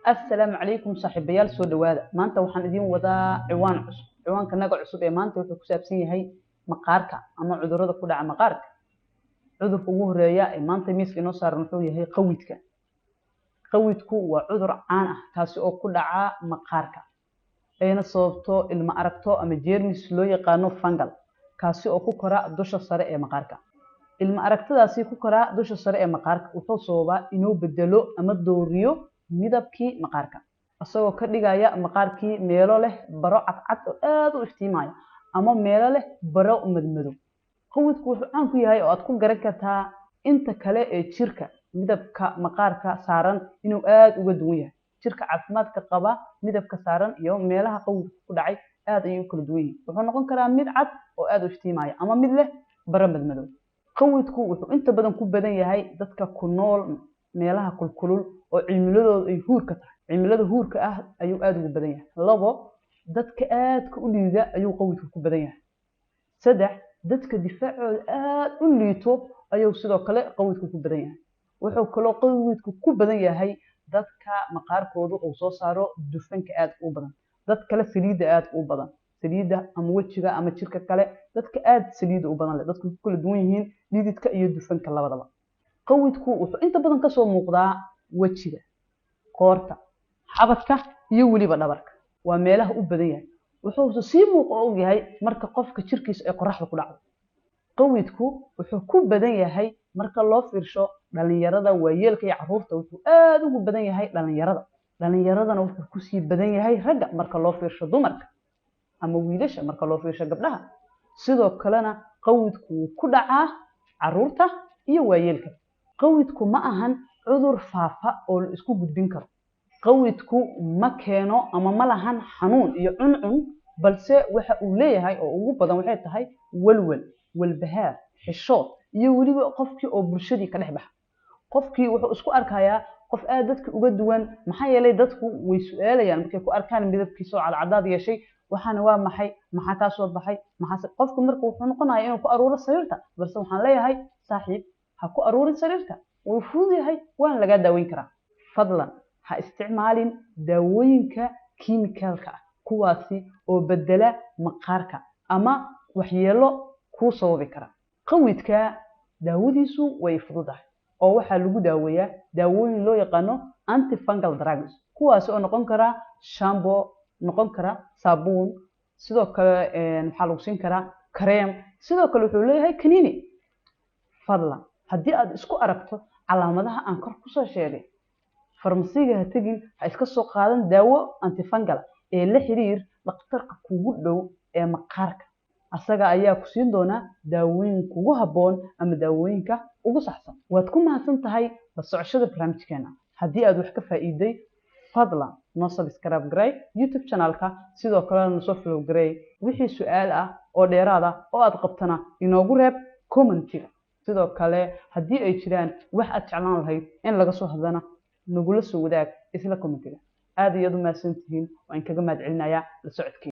السلام عليكم صاحبيال سو دواada maanta waxaan idin wadaa ciwaan cusub ciwaanka naga cusub ee maanta wuxuu ku saabsan yahay maqaarka ama cudurrada ku dhaca maqaarka cudurka ugu horeeya ee maanta miiska inoo saaran wuxuu yahay qawidku waa cudur caan ah kaasi oo ku dhaca maqaarka ayna sababto ilma aragto ama jeermis loo yaqaano fungal kaasi oo ku kora dusha sare ee maqaarka ilma aragtadaasi ku kora dusha sare ee maqaarka wuxuu sababaa inuu bedelo ama dooriyo midabkii maqaarka asagoo ka dhigaya maqaarkii meelo leh baro cadcad oo aad u iftiimaya ama meelo leh baro madmadow qawidku wuxuu caan ku yahay oo aad ku garan kartaa inta kale ee jirka midabka maqaarka saaran inuu aad uga duwan yahay jirka caafimaadka qaba midabka saaran iyo meelaha qawidku ku dhacay aad ayay u kala duwan yihiin wuxuu noqon karaa mid cad oo aad u iftiimaya ama mid leh baro madmadow qawidku wuxuu inta badan ku badan yahay dadka ku nool meelaha kulkulul oo cimiladoodu ay huurka tahay cimilada huurka ah ayuu aad ugu badan yahay labo dadka aadka u liida ayuu qawidku ku badan yahay saddex dadka difaacooda aad u liito ayuu sidoo kale qawidku ku badan yahay wuxuu kaloo qawidku ku badan yahay dadka maqaarkoodu uu soo saaro dufanka aad u badan dad kale saliida aad u badan saliida ama wajiga ama jirka kale dadka aad saliida u badan leh dadku ku kala duwan yihiin lididka iyo dufanka labadaba qawidku wuxuu inta badan ka soo muuqdaa wajiga qoorta xabadka iyo waliba dhabarka waa meelaha u badan yahay wuxuu sii muuqo og yahay marka qofka jirkiisa ay qoraxda ku dhacdo qawidku wuxuu ku badan yahay marka loo fiirsho dhalinyarada waayeelka iyo carruurta wuxuu aad ugu badan yahay dhalinyaradana wuxuu ku sii badan yahay ragga marka loo fiirsho dumarka ama wiilasha marka loo fiirsho gabdhaha sidoo kalena qawidku ku dhacaa carruurta iyo waayeelka qawidku ma ahan cudur faafa oo la isku gudbin karo qawidku ma keeno ama ma lahan xanuun iyo cuncun balse waxa uu leeyahay oo ugu badan waxay tahay walbahaar xishood iyo waliba qofkii oo bulshadii ka dhex baxa qofkii wuxuu isku arkayaa qof aad dadka uga duwan maxaa yeelay dadku way su'aalayaan markay ku arkaan midabkiisa oo cadcadaad yeeshay waxaana waa maxay maxaa ka soo baxay maxaa qofku markuu wuxuu noqonayaa inuu ku aruuro sariirta balse waxaan leeyahay saaxiib ha ku aruurin sariirta wuu fududahay waan laga daaweyn karaa fadlan ha isticmaalin daawooyinka kiimikaalka ah kuwaasi oo bedela maqaarka ama waxyeelo ku sababi kara qawidka daawadiisu way fududahay oo waxaa lagu daaweeyaa daawooyin loo yaqaano antifungal drugs kuwaasi oo noqon kara shampoo noqon kara saabuun sidoo kale waxaa lagu siin karaa kareem sidoo kale wuxuu leeyahay kaniini fadlan haddii aad isku aragto calaamadaha aan kor ku soo sheegay farmasiga ha tagin ha iska soo qaadan daawo antifungal ee la xiriir dhakhtarka kugu dhow ee maqaarka asaga ayaa ku siin doona daawooyin kugu habboon ama daawooyinka ugu saxsan waad ku mahadsan tahay la socoshada barnaamijkeena haddii aad wax ka faa'iiday fadlan noo subscribe garay youtube channelka sidoo kale noo soo follow garay wixii su'aal ah oo dheeraad ah oo aad qabtana inoogu reeb commentiga sidoo kale haddii ay jiraan wax aad jeclaan lahayd in laga soo hadlana nagula soo wadaag isla commentiga aad iyo aad u mahadsantihiin waan kaga mahadcelinayaa la socodkii